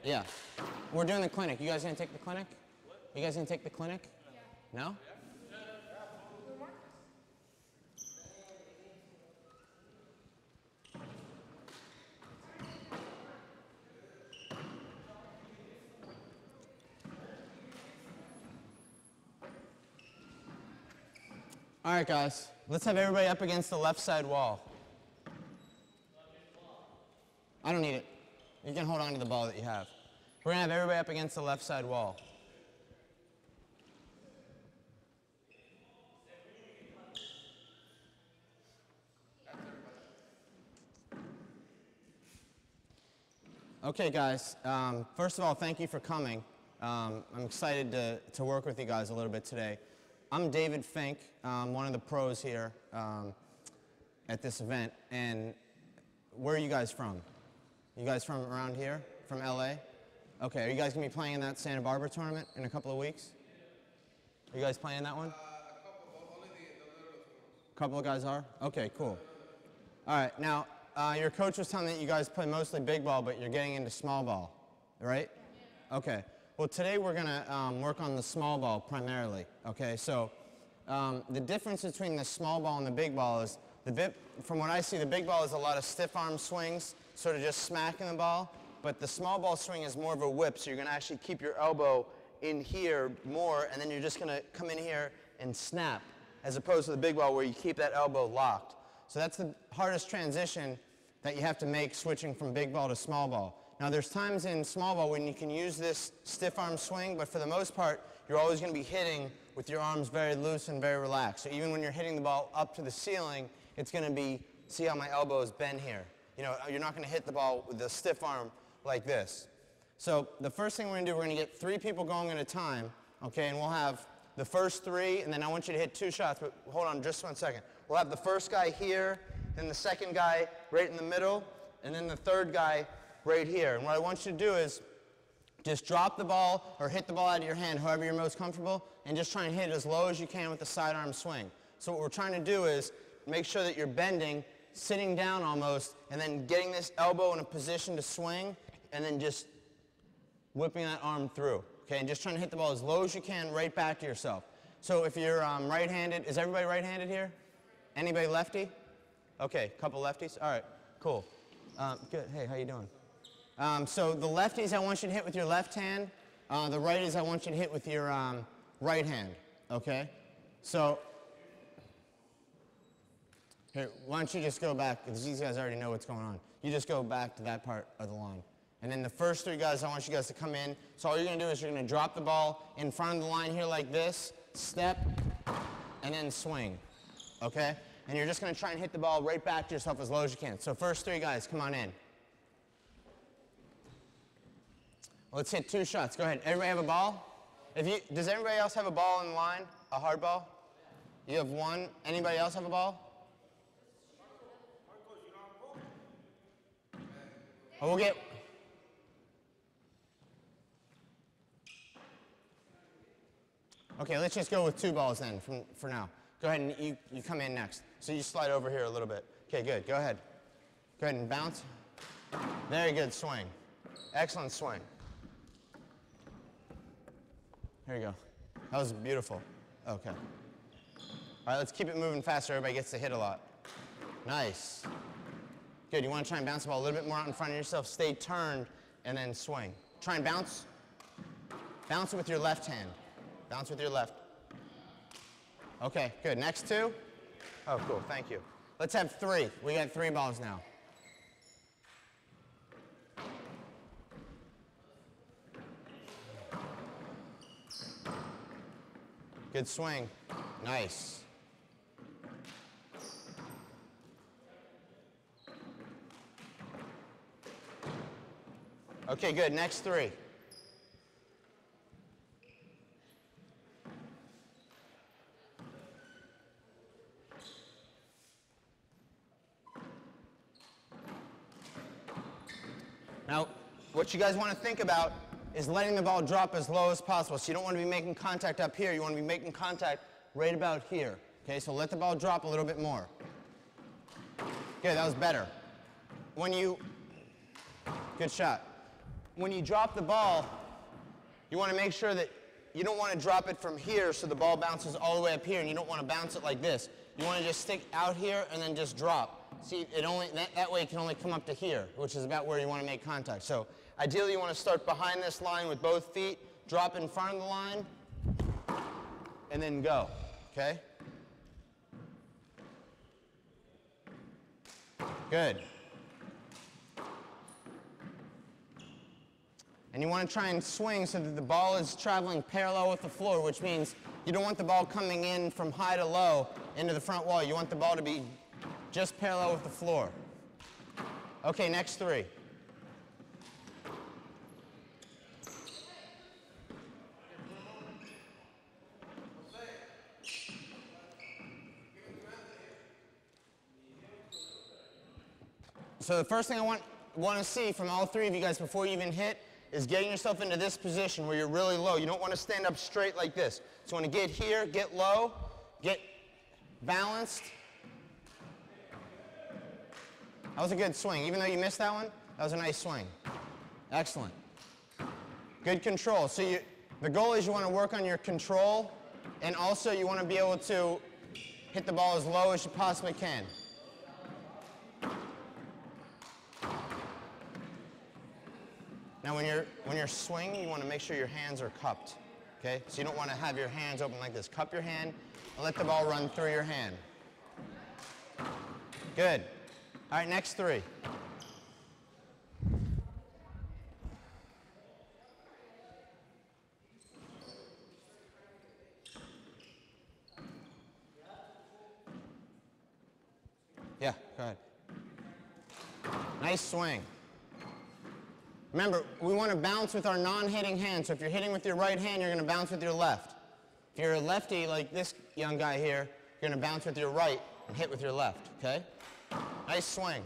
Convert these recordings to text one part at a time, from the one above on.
Yeah. We're doing the clinic. You guys gonna take the clinic? You guys gonna take the clinic? No? All right, guys. Let's have everybody up against the left side wall. I don't need it. You can hold on to the ball that you have. We're gonna have everybody up against the left side wall. Okay, guys. First of all, thank you for coming. I'm excited to work with you guys a little bit today. I'm David Fink, one of the pros here at this event. And where are you guys from? You guys from around here? From LA? Okay, are you guys going to be playing in that Santa Barbara tournament in a couple of weeks? Are you guys playing that one? A couple of guys are? Okay, cool. All right, now, your coach was telling me that you guys play mostly big ball, but you're getting into small ball, right? Okay. Well, today we're going to work on the small ball primarily, okay? So the difference between the small ball and the big ball is, from what I see, the big ball is a lot of stiff arm swings, sort of just smacking the ball, but the small ball swing is more of a whip, so you're going to actually keep your elbow in here more, and then you're just going to come in here and snap, as opposed to the big ball where you keep that elbow locked. So that's the hardest transition that you have to make switching from big ball to small ball. Now there's times in small ball when you can use this stiff arm swing, but for the most part, you're always going to be hitting with your arms very loose and very relaxed. So even when you're hitting the ball up to the ceiling, it's going to be, see how my elbow is bent here. You know, you're not going to hit the ball with the stiff arm like this. So the first thing we're going to do, we're going to get 3 people going at a time, okay, and we'll have the first 3, and then I want you to hit 2 shots, but hold on just 1 second. We'll have the first guy here, then the second guy right in the middle, and then the third guy right here. And what I want you to do is just drop the ball or hit the ball out of your hand, however you're most comfortable, and just try and hit it as low as you can with the sidearm swing. So what we're trying to do is make sure that you're bending, sitting down almost, and then getting this elbow in a position to swing, and then just whipping that arm through. Okay, and just trying to hit the ball as low as you can right back to yourself. So if you're right-handed, is everybody right-handed here? Anybody lefty? Okay, couple lefties? All right, cool. Good, hey, how you doing? So the lefties I want you to hit with your left hand. The righties I want you to hit with your right hand, okay? So, here, why don't you just go back, because these guys already know what's going on. You just go back to that part of the line. And then the first 3 guys, I want you guys to come in. So all you're going to do is you're going to drop the ball in front of the line here like this, step, and then swing, okay? And you're just going to try and hit the ball right back to yourself as low as you can. So first 3 guys, come on in. Let's hit 2 shots. Go ahead. Everybody have a ball? Does everybody else have a ball in the line? A hard ball? You have 1. Anybody else have a ball? Oh, we'll get... Okay, let's just go with 2 balls then for now. Go ahead and you come in next. So you slide over here a little bit. Okay, good. Go ahead. Go ahead and bounce. Very good swing. Excellent swing. Here you go. That was beautiful. Okay. All right, let's keep it moving faster. Everybody gets to hit a lot. Nice. Good. You want to try and bounce the ball a little bit more out in front of yourself. Stay turned and then swing. Try and bounce. Bounce it with your left hand. Bounce with your left. Okay, good. Next 2. Oh, cool. Thank you. Let's have 3. We got 3 balls now. Good swing. Nice. Okay, good. Next 3. Now, what you guys want to think about is letting the ball drop as low as possible. So you don't want to be making contact up here. You want to be making contact right about here. Okay, so let the ball drop a little bit more. Okay, that was better. Good shot. when you drop the ball, you want to make sure that you don't want to drop it from here so the ball bounces all the way up here, and you don't want to bounce it like this. You want to just stick out here and then just drop. See, that way it can only come up to here, which is about where you want to make contact. So ideally you want to start behind this line with both feet, drop in front of the line, and then go, okay? Good. And you want to try and swing so that the ball is traveling parallel with the floor, which means you don't want the ball coming in from high to low into the front wall. You want the ball to be just parallel with the floor. Okay, next three. So the first thing I want to see from all three of you guys before you even hit is getting yourself into this position where you're really low. You don't want to stand up straight like this. So you want to get here, get low, get balanced. That was a good swing. Even though you missed that one, that was a nice swing. Excellent. Good control. So the goal is you want to work on your control, and also you want to be able to hit the ball as low as you possibly can. Now when you're swinging, you want to make sure your hands are cupped, okay? So you don't want to have your hands open like this. Cup your hand and let the ball run through your hand. Good. All right, next three. Yeah, go ahead. Nice swing. Remember, we want to bounce with our non-hitting hand. So if you're hitting with your right hand, you're going to bounce with your left. If you're a lefty like this young guy here, you're going to bounce with your right and hit with your left, okay? Nice swing.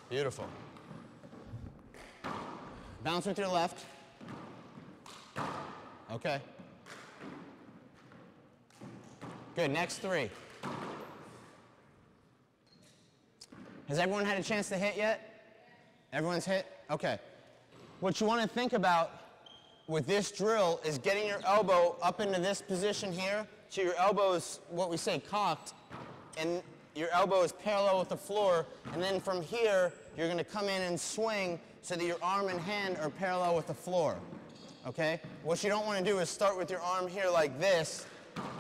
Beautiful. Bounce with your left. Okay. Good, next three. Has everyone had a chance to hit yet? Everyone's hit? Okay. What you want to think about with this drill is getting your elbow up into this position here, so your elbow is what we say cocked, and your elbow is parallel with the floor, and then from here, you're going to come in and swing so that your arm and hand are parallel with the floor, okay? What you don't want to do is start with your arm here like this,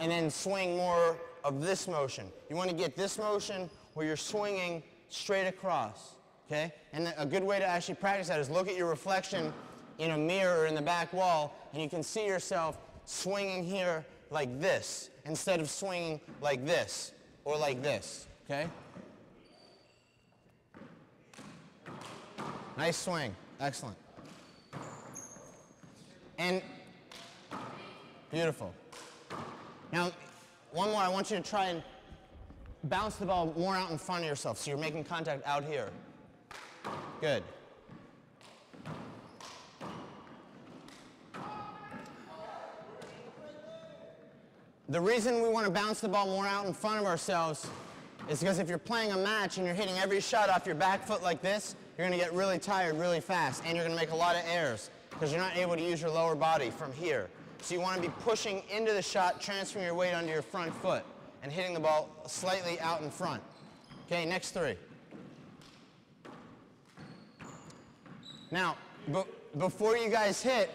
and then swing more of this motion. You want to get this motion where you're swinging straight across, okay? And a good way to actually practice that is look at your reflection in a mirror in the back wall, and you can see yourself swinging here like this instead of swinging like this or like this, okay? Nice swing. Excellent. And beautiful. Now, one more, I want you to try and bounce the ball more out in front of yourself, so you're making contact out here. Good. The reason we want to bounce the ball more out in front of ourselves is because if you're playing a match and you're hitting every shot off your back foot like this, you're going to get really tired really fast, and you're going to make a lot of errors because you're not able to use your lower body from here. So you want to be pushing into the shot, transferring your weight onto your front foot, and hitting the ball slightly out in front. Okay, next three. Now, before you guys hit,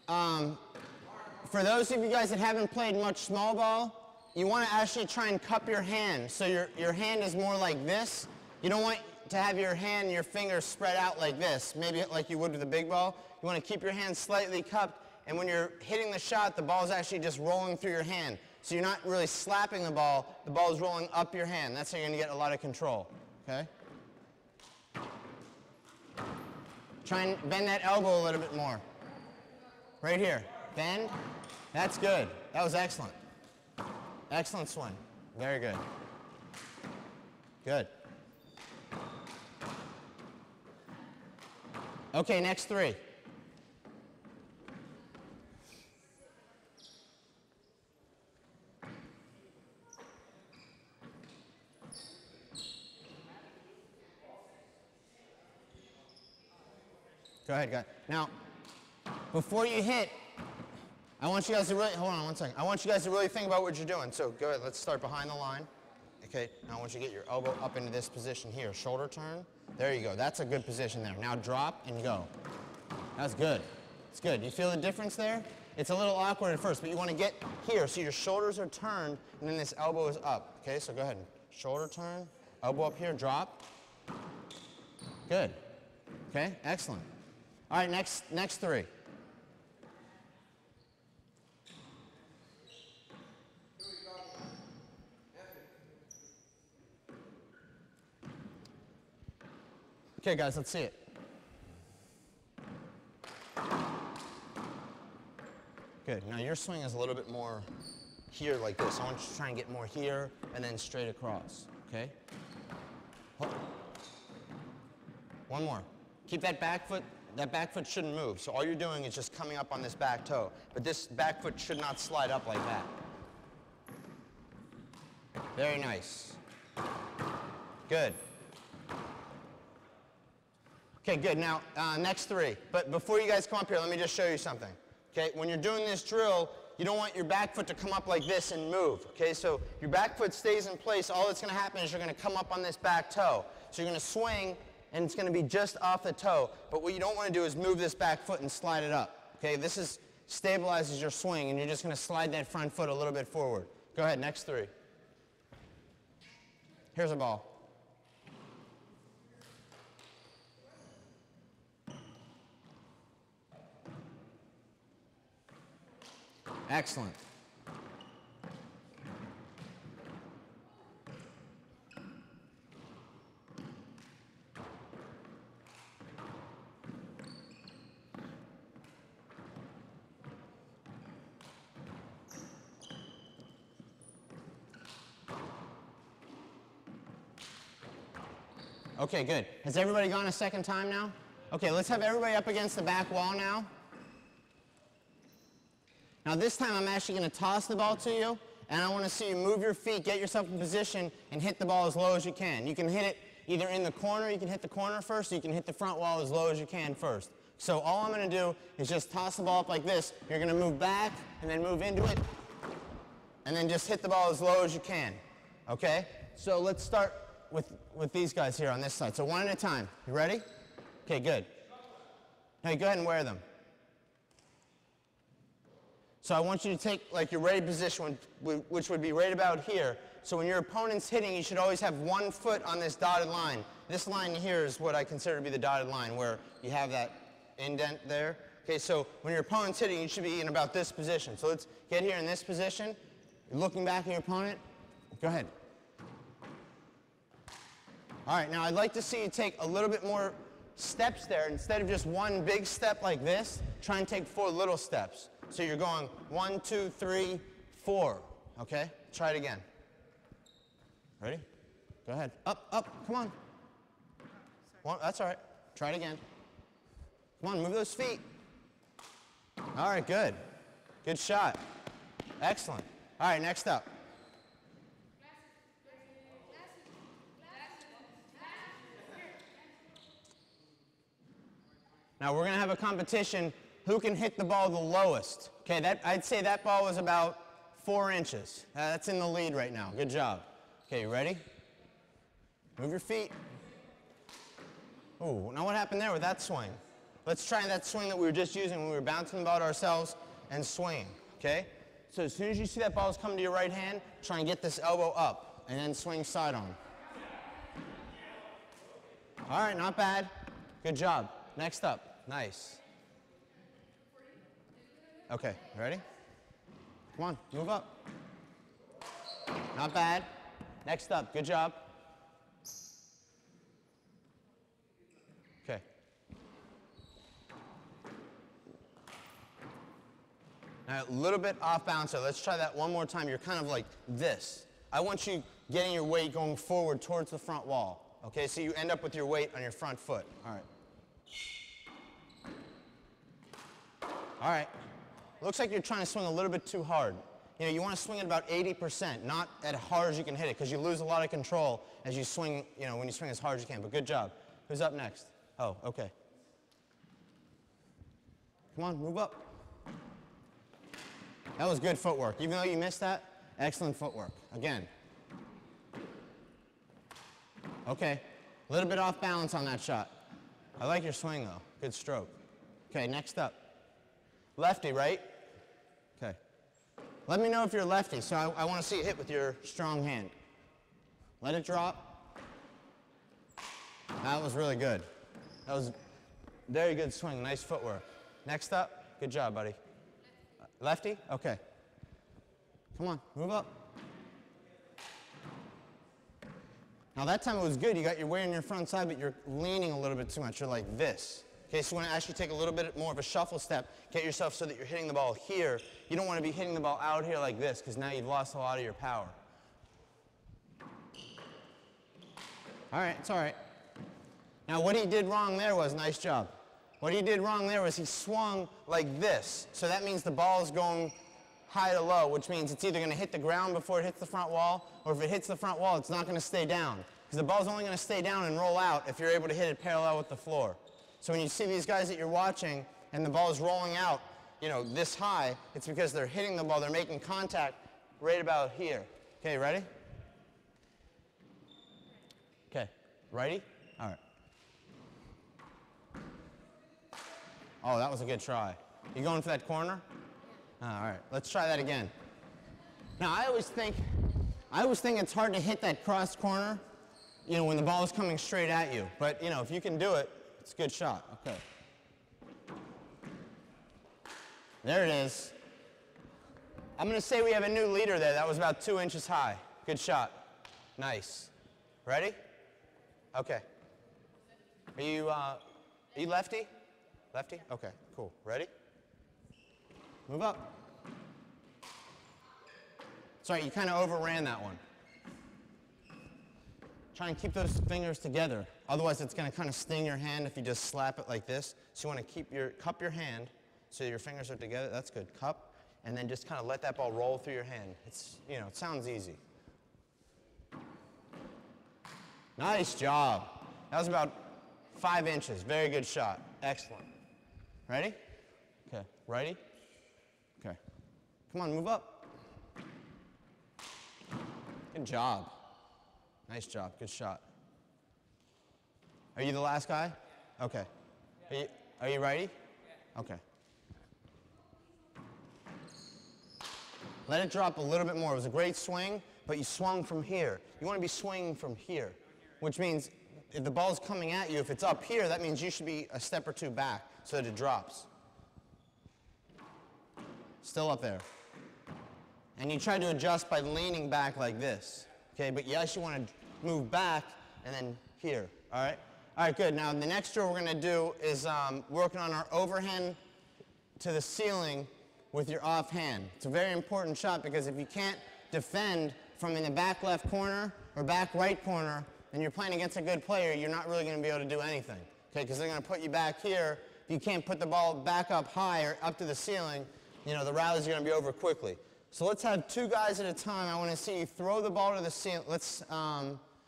for those of you guys that haven't played much small ball, you want to actually try and cup your hand. So your hand is more like this. You don't want to have your hand and your fingers spread out like this, maybe like you would with a big ball. You want to keep your hand slightly cupped, and when you're hitting the shot, the ball is actually just rolling through your hand. So you're not really slapping the ball is rolling up your hand. That's how you're going to get a lot of control, okay? Try and bend that elbow a little bit more. Right here, bend. That's good. That was excellent. Excellent swing. Very good. Okay, next 3. Go ahead, guys. Now, before you hit, I want you guys to really, hold on one second. I want you guys to really think about what you're doing. So go ahead, let's start behind the line. Okay, now I want you to get your elbow up into this position here. Shoulder turn. There you go. That's a good position there. Now drop and go. That's good. It's good. You feel the difference there? It's a little awkward at first, but you want to get here so your shoulders are turned and then this elbow is up. Okay, so go ahead. Shoulder turn, elbow up here, drop. Good. Okay, excellent. All right, next 3. Okay, guys, let's see it. Good. Now your swing is a little bit more here like this. I want you to try and get more here and then straight across. Okay? One more. Keep that back foot. That back foot shouldn't move. So all you're doing is just coming up on this back toe. But this back foot should not slide up like that. Very nice. Good. Okay, good. Now, next 3. But before you guys come up here, let me just show you something. Okay, when you're doing this drill, you don't want your back foot to come up like this and move. Okay, so your back foot stays in place. All that's going to happen is you're going to come up on this back toe. So you're going to swing, and it's going to be just off the toe. But what you don't want to do is move this back foot and slide it up. Okay, this stabilizes your swing, and you're just going to slide that front foot a little bit forward. Go ahead, next 3. Here's a ball. Excellent. Okay, good. Has everybody gone a second time now? Okay, let's have everybody up against the back wall now. Now this time I'm actually going to toss the ball to you, and I want to see you move your feet, get yourself in position, and hit the ball as low as you can. You can hit it either in the corner, you can hit the corner first, or you can hit the front wall as low as you can first. So all I'm going to do is just toss the ball up like this. You're going to move back, and then move into it, and then just hit the ball as low as you can. Okay? So let's start with these guys here on this side. So one at a time. You ready? Okay, good. Now you go ahead and wear them. So I want you to take like your ready position, which would be right about here. So when your opponent's hitting, you should always have one foot on this dotted line. This line here is what I consider to be the dotted line, where you have that indent there. Okay, so when your opponent's hitting, you should be in about this position. So let's get here in this position. You're looking back at your opponent. Go ahead. All right, now I'd like to see you take a little bit more steps there. Instead of just one big step like this, try and take 4 little steps. So you're going 1, 2, 3, 4. Okay? Try it again. Ready? Go ahead. Up, up. Come on. One, that's all right. Try it again. Come on, move those feet. All right, good. Good shot. Excellent. All right, next up. Now we're going to have a competition. Who can hit the ball the lowest? Okay, I'd say that ball was about 4 inches. That's in the lead right now. Good job. Okay, you ready? Move your feet. Ooh, now what happened there with that swing? Let's try that swing that we were just using when we were bouncing the ball to ourselves and swinging, okay? So as soon as you see that ball's coming to your right hand, try and get this elbow up and then swing side on. All right, not bad. Good job. Next up. Nice. Okay, ready? Come on, move up. Not bad. Next up, good job. Okay. Now a little bit off balance, so let's try that one more time. You're kind of like this. I want you getting your weight going forward towards the front wall. Okay, so you end up with your weight on your front foot. All right. All right. Looks like you're trying to swing a little bit too hard. You know, you want to swing at about 80%, not as hard as you can hit it, because you lose a lot of control as you swing, you know, when you swing as hard as you can. But good job. Who's up next? Oh, okay. Come on, move up. That was good footwork. Even though you missed that, excellent footwork. Again. Okay. A little bit off balance on that shot. I like your swing, though. Good stroke. Okay, next up. Lefty, right? Okay. Let me know if you're lefty, so I want to see it hit with your strong hand. Let it drop. That was really good. That was very good swing. Nice footwork. Next up. Good job, buddy. Lefty? Okay. Come on, move up. Now that time it was good. You got your weight on your front side, but you're leaning a little bit too much. You're like this. Okay, so you want to actually take a little bit more of a shuffle step. Get yourself so that you're hitting the ball here. You don't want to be hitting the ball out here like this, because now you've lost a lot of your power. All right, it's all right. Now what he did wrong there was, nice job. What he did wrong there was he swung like this. So that means the ball is going high to low, which means it's either going to hit the ground before it hits the front wall, or if it hits the front wall, it's not going to stay down. Because the ball's only going to stay down and roll out if you're able to hit it parallel with the floor. So when you see these guys that you're watching and the ball is rolling out, you know, this high, it's because they're hitting the ball, they're making contact right about here. Okay, ready? Okay, righty? All right. Oh, that was a good try. You going for that corner? All right, let's try that again. Now, I always think it's hard to hit that cross corner, you know, when the ball is coming straight at you. But, you know, if you can do it, it's a good shot. Okay. There it is. I'm going to say we have a new leader there. That was about 2 inches high. Good shot. Nice. Ready? Okay. Are you lefty? Lefty? Okay, cool. Ready? Move up. Sorry, you kind of overran that one. Try and keep those fingers together. Otherwise, it's going to kind of sting your hand if you just slap it like this. So you want to cup your hand so your fingers are together. That's good. Cup, and then just kind of let that ball roll through your hand. It's, you know, it sounds easy. Nice job. That was about 5 inches. Very good shot. Excellent. Ready? Okay. Righty? Okay. Come on, move up. Good job. Nice job. Good shot. Are you the last guy? Okay. Are you righty? Okay. Let it drop a little bit more. It was a great swing, but you swung from here. You want to be swinging from here, which means if the ball's coming at you, if it's up here, that means you should be a step or two back so that it drops. Still up there. And you try to adjust by leaning back like this. Okay, but yes, you want to move back and then here. All right? All right, good. Now, the next drill we're going to do is working on our overhand to the ceiling with your offhand. It's a very important shot because if you can't defend from in the back left corner or back right corner and you're playing against a good player, you're not really going to be able to do anything. Okay, because they're going to put you back here. If you can't put the ball back up high or up to the ceiling, you know, the rallies are going to be over quickly. So let's have 2 guys at a time. I want to see you throw the ball to the ceiling. Let's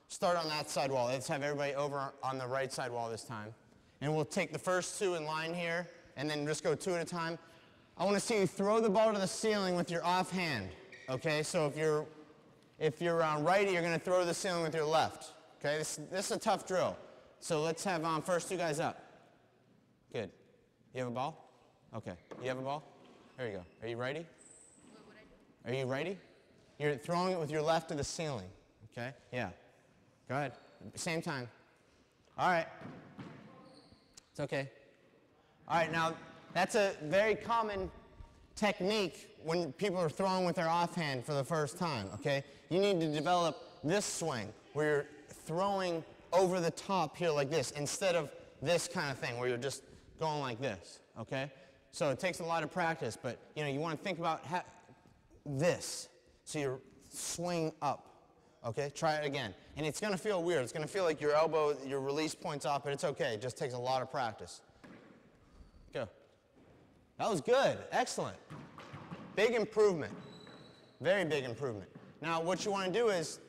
start on that side wall. Let's have everybody over on the right side wall this time. And we'll take the first 2 in line here and then just go 2 at a time. I want to see you throw the ball to the ceiling with your offhand. Okay, so if you're righty, you're going to throw to the ceiling with your left. Okay, this is a tough drill. So let's have first 2 guys up. Good. You have a ball? Okay. You have a ball? There you go. Are you righty? Are you righty? You're throwing it with your left to the ceiling. Okay? Yeah. Go ahead. Same time. All right. It's okay. All right, now that's a very common technique when people are throwing with their offhand for the first time, okay? You need to develop this swing where you're throwing over the top here like this instead of this kind of thing where you're just going like this, okay? So it takes a lot of practice, but you know, you want to think about this. So you swing up, okay? Try it again. And it's going to feel weird. It's going to feel like your elbow, your release point's off, but it's okay. It just takes a lot of practice. Go. That was good. Excellent. Big improvement. Very big improvement. Now, what you want to do is,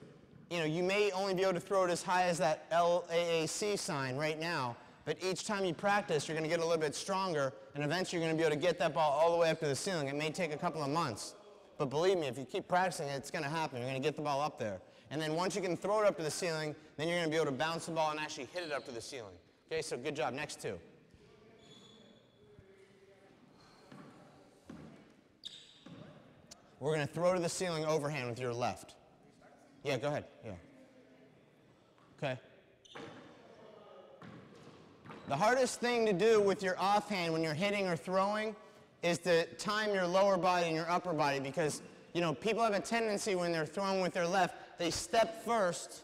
you may only be able to throw it as high as that LAAC sign right now, but each time you practice, you're going to get a little bit stronger, and eventually you're going to be able to get that ball all the way up to the ceiling. It may take a couple of months, but believe me, if you keep practicing, it's going to happen. You're going to get the ball up there. And then once you can throw it up to the ceiling, then you're going to be able to bounce the ball and actually hit it up to the ceiling. Okay, so good job. Next two. We're going to throw to the ceiling overhand with your left. Yeah, go ahead. Yeah. Okay. The hardest thing to do with your offhand when you're hitting or throwing is to time your lower body and your upper body, because, people have a tendency when they're throwing with their left, they step first.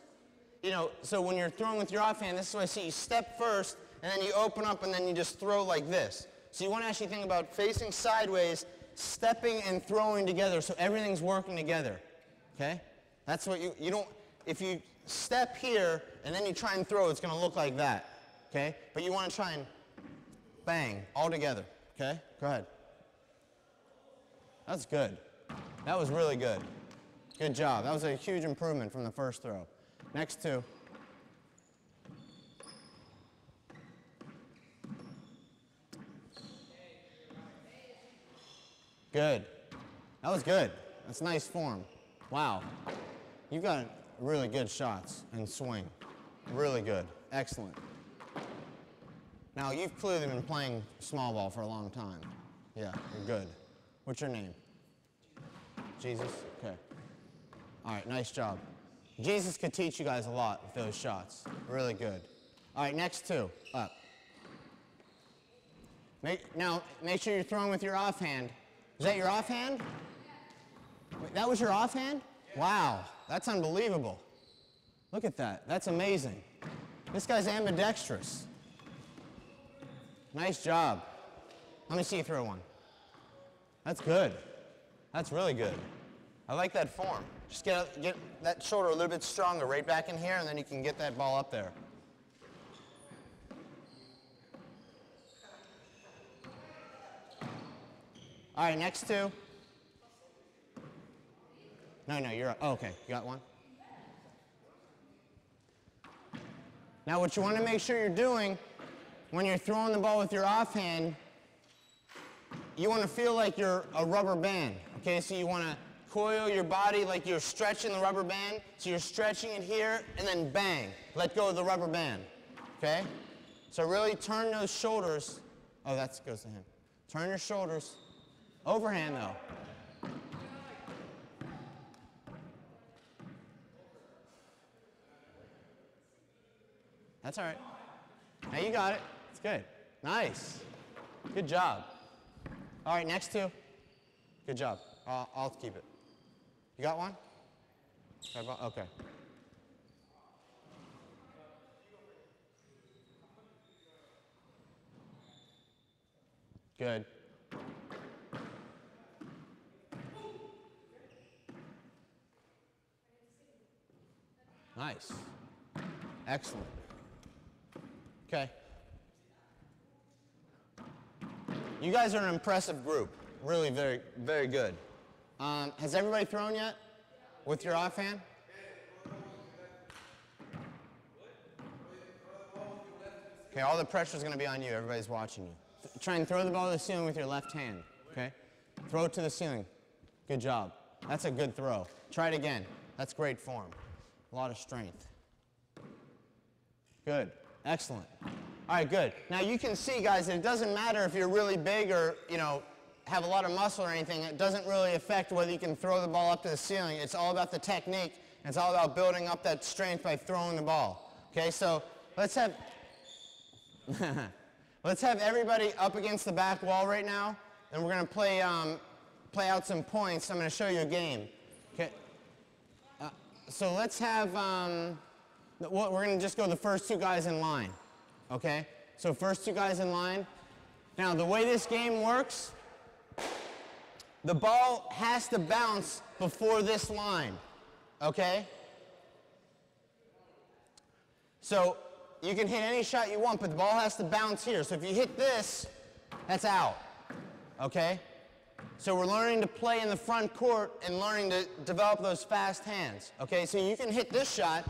So when you're throwing with your offhand, this is what I see. You step first, and then you open up, and then you just throw like this. So you want to actually think about facing sideways, stepping and throwing together, so everything's working together. Okay? That's what you don't, if you step here and then you try and throw, it's going to look like that. Okay? But you want to try and bang all together. Okay? Go ahead. That's good. That was really good. Good job. That was a huge improvement from the first throw. Next two. Good. That was good. That's nice form. Wow. You've got really good shots and swing. Really good. Excellent. Now, you've clearly been playing small ball for a long time. Yeah, you're good. What's your name? Jesus? Okay. All right, nice job. Jesus could teach you guys a lot with those shots. Really good. All right, next two. Up. Now, make sure you're throwing with your offhand. Is that your offhand? Wait, that was your offhand? Wow, that's unbelievable. Look at that. That's amazing. This guy's ambidextrous. Nice job. Let me see you throw one. That's good. That's really good. I like that form. Just get that shoulder a little bit stronger right back in here, and then you can get that ball up there. All right, next two. No, you're up. Oh, okay, you got one? Now, what you want to make sure you're doing when you're throwing the ball with your offhand, you want to feel like you're a rubber band, okay? So you want to coil your body like you're stretching the rubber band. So you're stretching it here, and then bang, let go of the rubber band, okay? So really turn those shoulders. Oh, that goes to him. Turn your shoulders. Overhand, though. That's all right. Now you got it. It's good. Nice. Good job. All right, next two. Good job. I'll keep it. You got one? Okay. Good. Nice. Excellent. Okay. You guys are an impressive group. Really very, very good. Has everybody thrown yet with your offhand? Okay, all the pressure is going to be on you. Everybody's watching you. Try and throw the ball to the ceiling with your left hand, okay? Throw it to the ceiling. Good job. That's a good throw. Try it again. That's great form. A lot of strength. Good. Excellent. All right, good. Now you can see, guys, that it doesn't matter if you're really big or, have a lot of muscle or anything. It doesn't really affect whether you can throw the ball up to the ceiling. It's all about the technique. It's all about building up that strength by throwing the ball. Okay, so let's have everybody up against the back wall right now, and we're going to play out some points. I'm going to show you a game. Okay. So let's have, we're going to just go the first two guys in line. Okay? So first two guys in line. Now, the way this game works, the ball has to bounce before this line. Okay? So you can hit any shot you want, but the ball has to bounce here. So if you hit this, that's out. okay? So we're learning to play in the front court and learning to develop those fast hands, okay? So you can hit this shot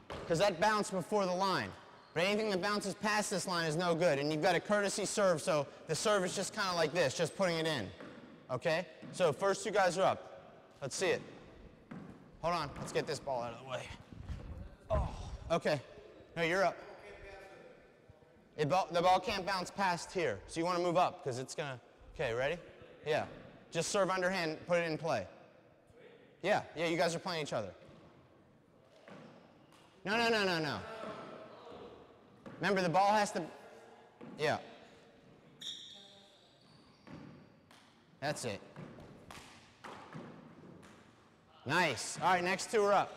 because that bounced before the line. But anything that bounces past this line is no good. And you've got a courtesy serve, so the serve is just kind of like this, just putting it in, okay? So first two guys are up. Let's see it. Hold on, let's get this ball out of the way. Oh, okay. No, you're up. The ball can't bounce past here, so you want to move up because it's going to... Okay, ready? Yeah. Just serve underhand, put it in play. Yeah, you guys are playing each other. No. Remember, the ball has to... Yeah. That's it. Nice. All right, next two are up.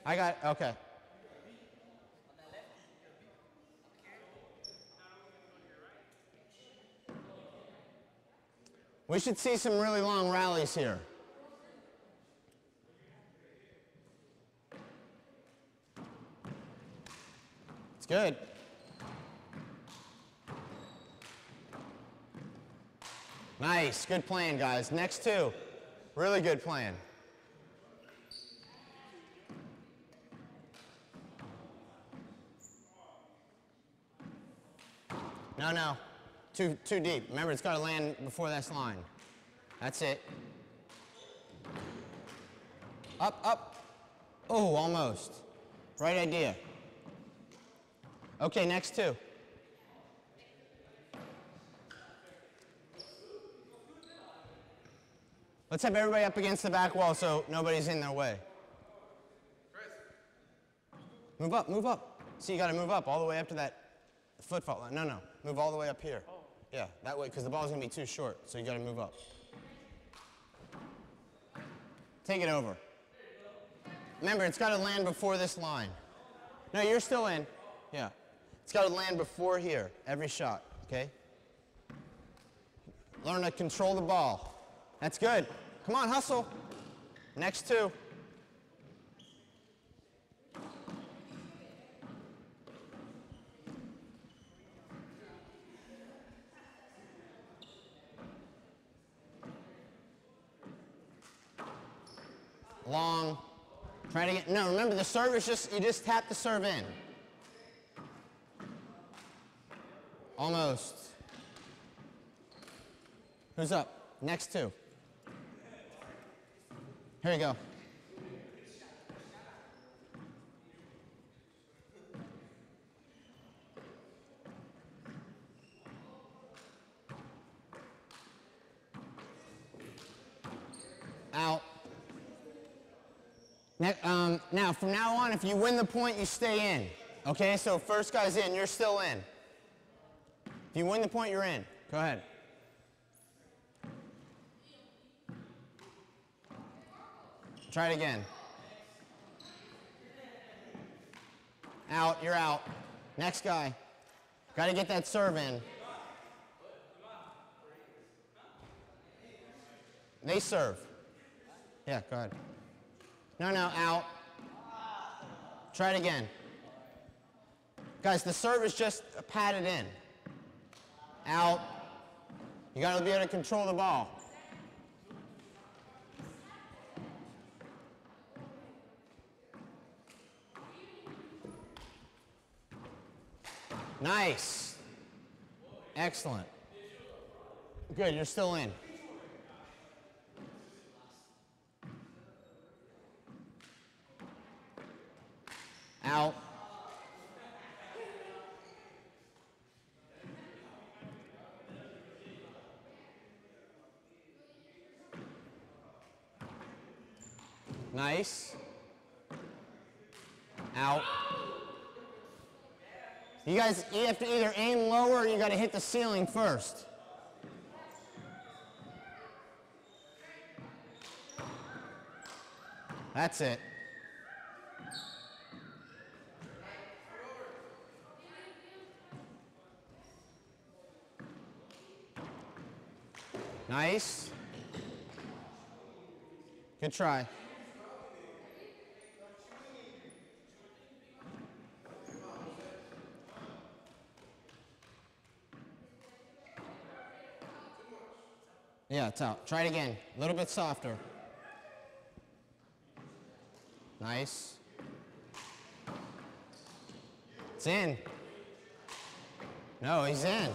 I got... Okay. We should see some really long rallies here. It's good. Nice, good plan, guys. Next two, really good plan. No. Too deep. Remember, it's got to land before this line. That's it. Up. Oh, almost. Right idea. Okay, next two. Let's have everybody up against the back wall so nobody's in their way. Move up. See, you got to move up all the way up to that foot fault line. No. Move all the way up here. Yeah, that way, because the ball's going to be too short, so you got to move up. Take it over. Remember, it's got to land before this line. No, you're still in. Yeah. It's got to land before here, every shot, okay? Learn to control the ball. That's good. Come on, hustle. Next two. Long. Try to get, no, remember the serve is just, you just tap the serve in. Almost. Who's up? Next two. Here you go. Out. Now, from now on, if you win the point, you stay in. Okay, so first guy's in, you're still in. If you win the point, you're in. Go ahead. Try it again. Out, you're out. Next guy. Got to get that serve in. They serve. Yeah, go ahead. No, out. Try it again. Guys, the serve is just patted in. Out. You got to be able to control the ball. Nice. Excellent. Good, you're still in. Out. Nice. Out. You guys, you have to either aim lower or you got to hit the ceiling first. That's it. Nice. Good try. Yeah, it's out. Try it again. A little bit softer. Nice. It's in. No, he's in.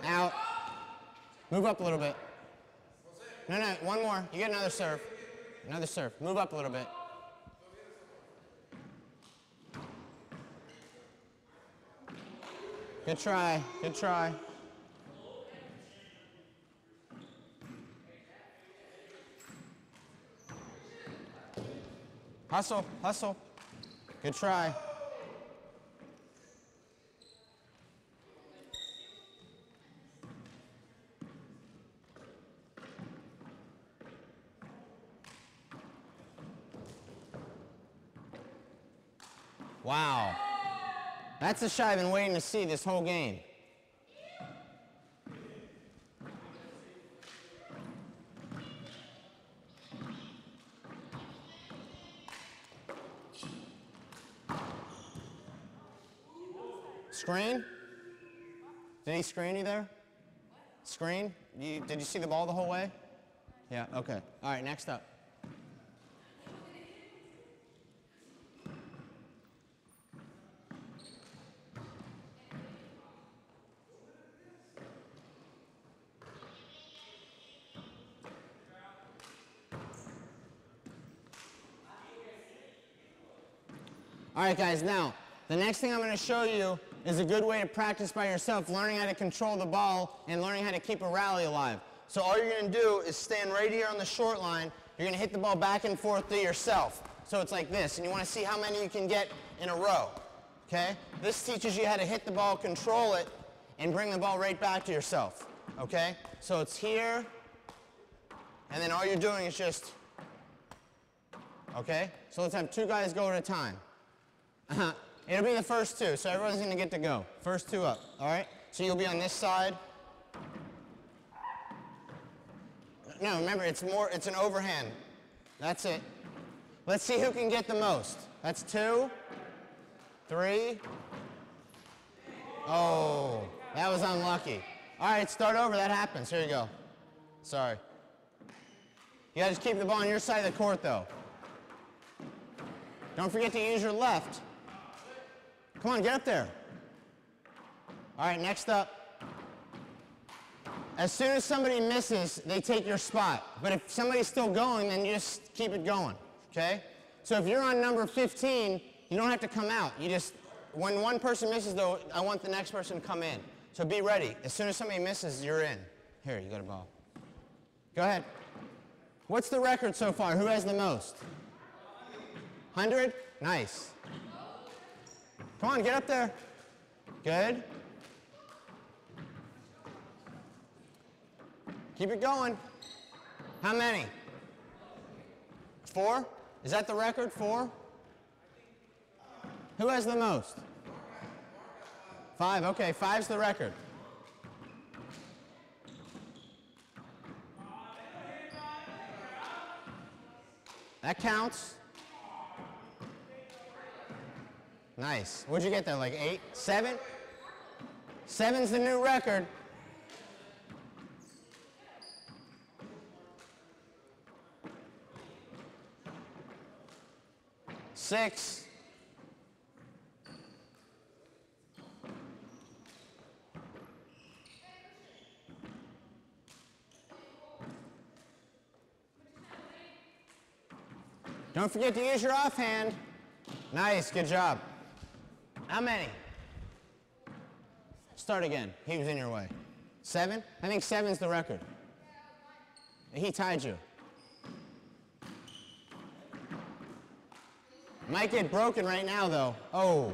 Out. Move up a little bit. No, one more. You get another serve. Another serve. Move up a little bit. Good try. Good try. Hustle, hustle. Good try. Wow. That's the shot I've been waiting to see this whole game. Screen? Did he screen you there? Screen? Did you see the ball the whole way? Yeah, okay. All right, next up. All right, guys, now, the next thing I'm going to show you is a good way to practice by yourself, learning how to control the ball and learning how to keep a rally alive. So all you're going to do is stand right here on the short line. You're going to hit the ball back and forth to yourself. So it's like this, and you want to see how many you can get in a row, okay? This teaches you how to hit the ball, control it, and bring the ball right back to yourself, okay? So it's here, and then all you're doing is just, okay? So let's have two guys go at a time. It'll be the first two, so everyone's going to get to go. First two up, all right? So you'll be on this side. No, remember, it's an overhand. That's it. Let's see who can get the most. That's 2, 3. Oh, that was unlucky. All right, start over. That happens. Here you go. Sorry. You got to keep the ball on your side of the court, though. Don't forget to use your left. Come on, get up there. All right, next up. As soon as somebody misses, they take your spot. But if somebody's still going, then you just keep it going, okay? So if you're on number 15, you don't have to come out. You just, when one person misses, though, I want the next person to come in. So be ready. As soon as somebody misses, you're in. Here, you got a ball. Go ahead. What's the record so far? Who has the most? 100? Nice. Come on, get up there. Good. Keep it going. How many? 4? Is that the record? 4? Who has the most? 5. Okay, 5's the record. That counts. Nice. What'd you get there, like 8? 7? 7's the new record. Six. Don't forget to use your offhand. Nice, good job. How many? Start again. He was in your way. 7? I think 7's the record. He tied you. Might get broken right now, though. Oh.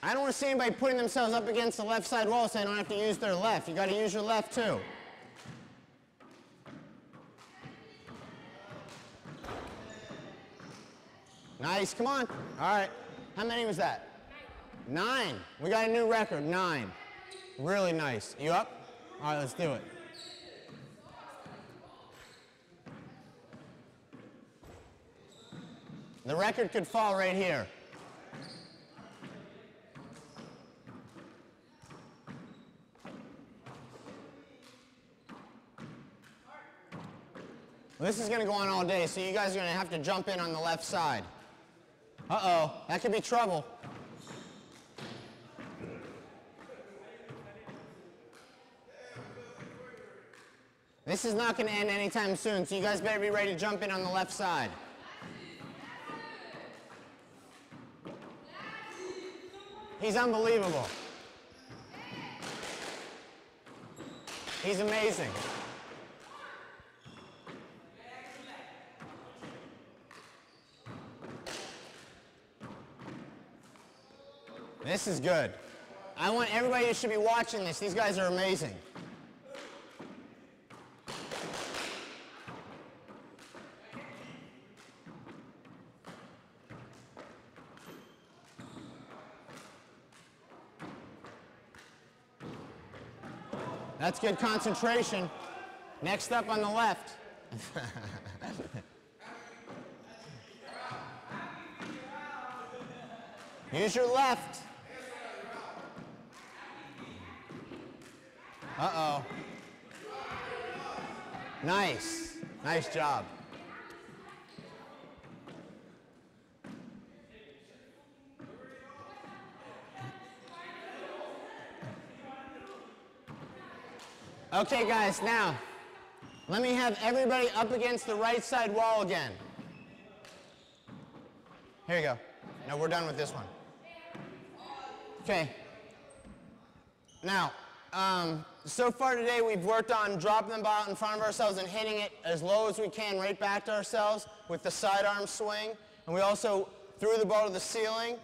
I don't want to see anybody putting themselves up against the left side wall so they don't have to use their left. You got to use your left, too. Nice, come on. All right. How many was that? 9. We got a new record, 9. Really nice. You up? All right, let's do it. The record could fall right here. This is going to go on all day, so you guys are going to have to jump in on the left side. Uh-oh, that could be trouble. This is not going to end anytime soon, so you guys better be ready to jump in on the left side. He's unbelievable. He's amazing. This is good. I want everybody who should be watching this. These guys are amazing. That's good concentration. Next up on the left. Use your left. Uh-oh. Nice. Nice job. Okay, guys, now, let me have everybody up against the right side wall again. Here you go. No, we're done with this one. Okay. Now, so far today we've worked on dropping the ball out in front of ourselves and hitting it as low as we can right back to ourselves with the sidearm swing. And we also threw the ball to the ceiling,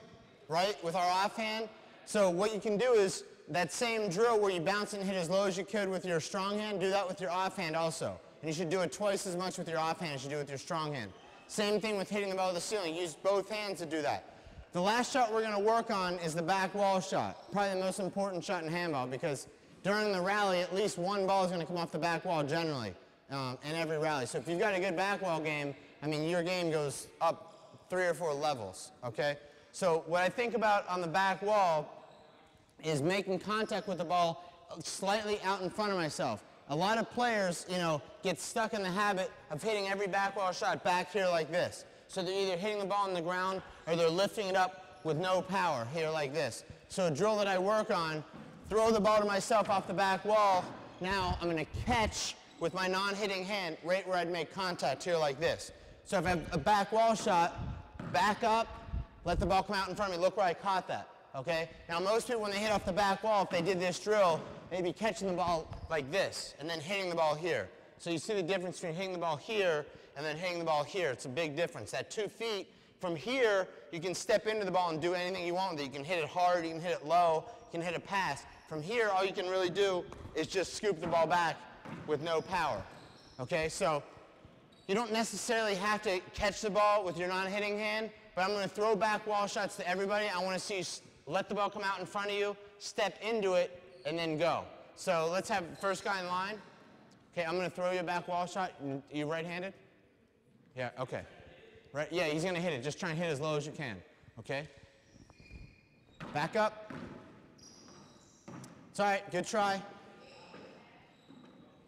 right, with our offhand. So what you can do is that same drill where you bounce and hit as low as you could with your strong hand, do that with your offhand also. And you should do it twice as much with your offhand as you do with your strong hand. Same thing with hitting the ball to the ceiling. Use both hands to do that. The last shot we're going to work on is the back wall shot. Probably the most important shot in handball because during the rally, at least one ball is going to come off the back wall generally in every rally. So if you've got a good back wall game, I mean, your game goes up 3 or 4 levels, okay? So what I think about on the back wall is making contact with the ball slightly out in front of myself. A lot of players, you know, get stuck in the habit of hitting every back wall shot back here like this. So they're either hitting the ball on the ground or they're lifting it up with no power here like this. So a drill that I work on, throw the ball to myself off the back wall. Now I'm going to catch with my non-hitting hand right where I'd make contact here like this. So if I have a back wall shot, back up, let the ball come out in front of me. Look where I caught that. Okay? Now most people when they hit off the back wall, if they did this drill, they'd be catching the ball like this and then hitting the ball here. So you see the difference between hitting the ball here and then hitting the ball here. It's a big difference. At 2 feet, from here, you can step into the ball and do anything you want with it. You can hit it hard, you can hit it low, you can hit a pass. From here, all you can really do is just scoop the ball back with no power. Okay? So you don't necessarily have to catch the ball with your non-hitting hand, but I'm going to throw back wall shots to everybody. I want to see you let the ball come out in front of you, step into it, and then go. So let's have the first guy in line. Okay, I'm going to throw you a back wall shot. You right-handed? Yeah, okay. Right, yeah, he's going to hit it. Just try and hit as low as you can, okay? Back up. It's all right, good try.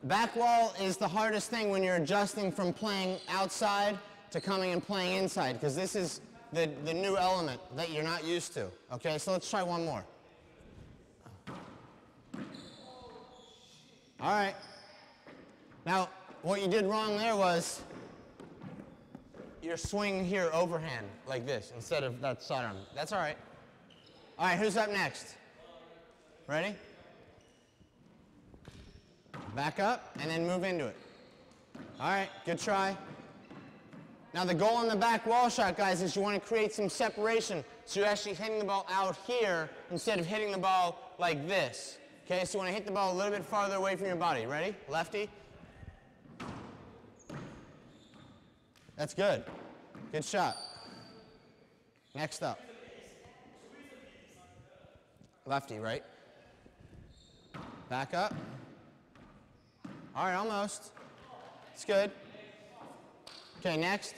Back wall is the hardest thing when you're adjusting from playing outside to coming and playing inside, because this is the new element that you're not used to, okay? So let's try one more. All right. Now, what you did wrong there was you're swinging here overhand like this instead of that sidearm. That's all right. All right, who's up next? Ready? Back up and then move into it. All right, good try. Now the goal on the back wall shot, guys, is you want to create some separation so you're actually hitting the ball out here instead of hitting the ball like this. Okay, so you want to hit the ball a little bit farther away from your body. Ready? Lefty. That's good. Good shot. Next up. Lefty, right? Back up. All right, almost. It's good. Okay, next.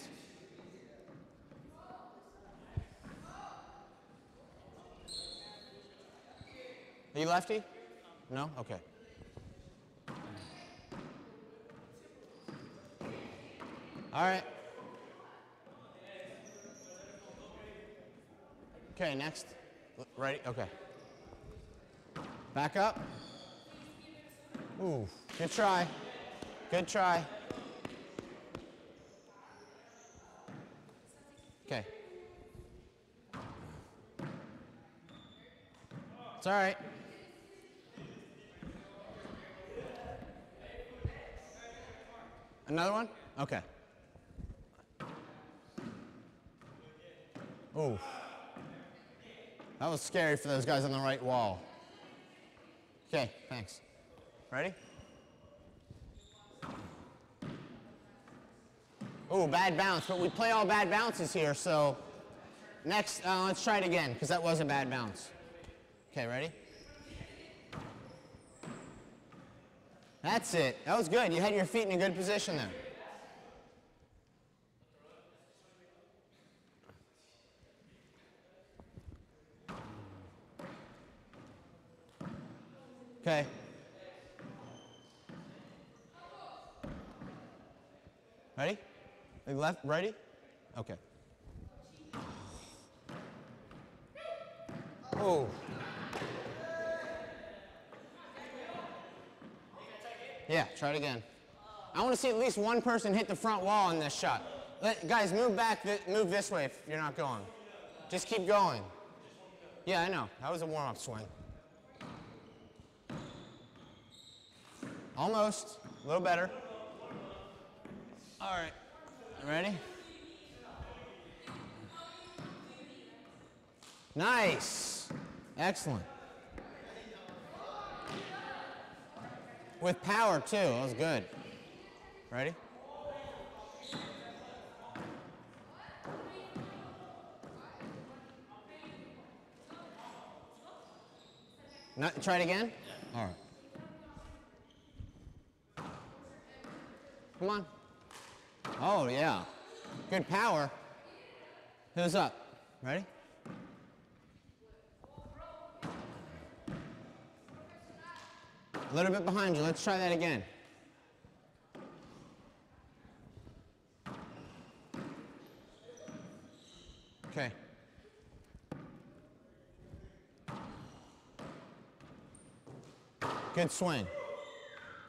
Are you lefty? No? Okay. All right. Okay, next. Ready? Okay. Back up. Ooh, good try. Good try. Okay. It's all right. Another one? Okay. Ooh. That was scary for those guys on the right wall. Okay, thanks. Ready? Ooh, bad bounce, but we play all bad bounces here, so next, let's try it again, because that was a bad bounce. Okay, ready? That's it. That was good. You had your feet in a good position there. Okay. Ready? Left, ready? Okay. Oh. Yeah, try it again. I want to see at least one person hit the front wall in this shot. Guys, move back, move this way if you're not going. Just keep going. Yeah, I know. That was a warm-up swing. Almost. A little better. All right. Ready? Nice. Excellent. With power, too. That was good. Ready? Try it again? All right. Come on. Oh, yeah. Good power. Who's up? Ready? A little bit behind you. Let's try that again. Okay. Good swing.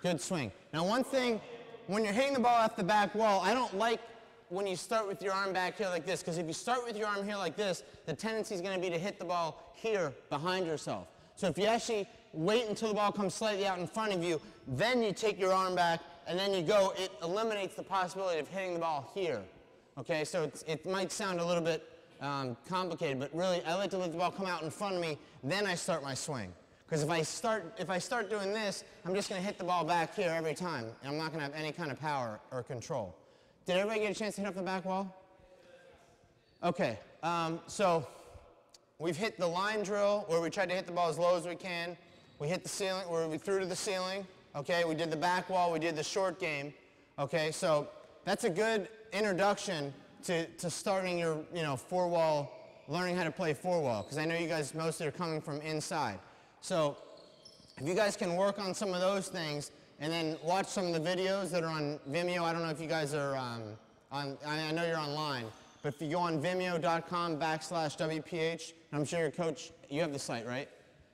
Good swing. Now, one thing, when you're hitting the ball off the back wall, I don't like when you start with your arm back here like this, because if you start with your arm here like this, the tendency is going to be to hit the ball here behind yourself. So if you actually wait until the ball comes slightly out in front of you, then you take your arm back, and then you go, it eliminates the possibility of hitting the ball here. Okay, so it might sound a little bit complicated, but really, I like to let the ball come out in front of me, then I start my swing. Because if I start doing this, I'm just going to hit the ball back here every time, and I'm not going to have any kind of power or control. Did everybody get a chance to hit up the back wall? Okay, so we've hit the line drill where we tried to hit the ball as low as we can. We hit the ceiling where we threw to the ceiling. Okay, we did the back wall, we did the short game. Okay, so that's a good introduction to starting your four wall, learning how to play four wall, because I know you guys mostly are coming from inside. So if you guys can work on some of those things and then watch some of the videos that are on Vimeo. I don't know if you guys are I know you're online, but if you go on vimeo.com/WPH, I'm sure your coach, you have the site, right?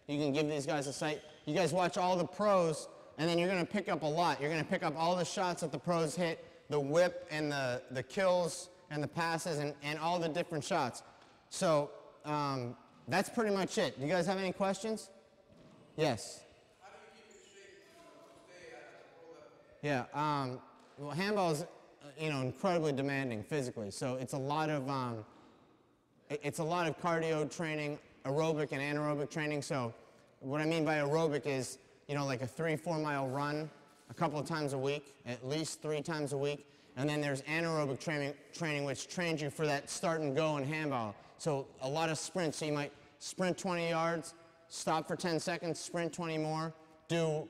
You can give these guys a site. You guys watch all the pros, and then you're going to pick up a lot. You're going to pick up all the shots that the pros hit, the whip and the kills and the passes and all the different shots. So that's pretty much it. Do you guys have any questions? Yes. How do you keep it straight to stay at the pro level? Yeah. Well, handball is incredibly demanding physically. So it's a lot of cardio training, aerobic and anaerobic training. So what I mean by aerobic is like a 3-4 mile run a couple of times a week, at least 3 times a week. And then there's anaerobic training which trains you for that start and go in handball. So a lot of sprints. So you might sprint 20 yards, stop for 10 seconds, sprint 20 more, do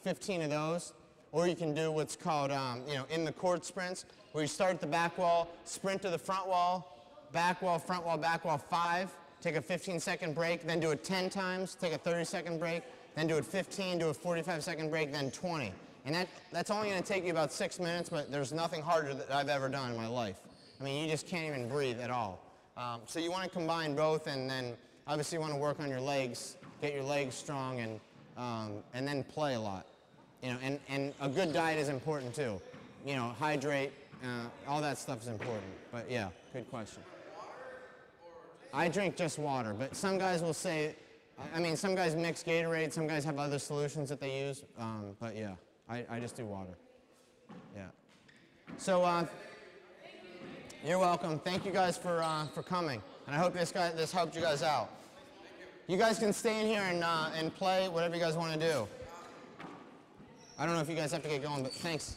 15 of those. Or you can do what's called in the court sprints, where you start at the back wall, sprint to the front wall, back wall, front wall, back wall 5, take a 15-second break, then do it 10 times, take a 30-second break, then do it 15, do a 45-second break, then 20. And that's only going to take you about 6 minutes, but there's nothing harder that I've ever done in my life. I mean, you just can't even breathe at all. So you want to combine both, and then obviously you want to work on your legs, get your legs strong, and then play a lot. You know, and a good diet is important too. You know, hydrate, all that stuff is important. But yeah, good question. I drink just water, but some guys will say, I mean, some guys mix Gatorade, some guys have other solutions that they use, but yeah, I just do water. Yeah. So you're welcome. Thank you guys for coming, and I hope this helped you guys out. You guys can stay in here and play whatever you guys want to do. I don't know if you guys have to get going, but thanks.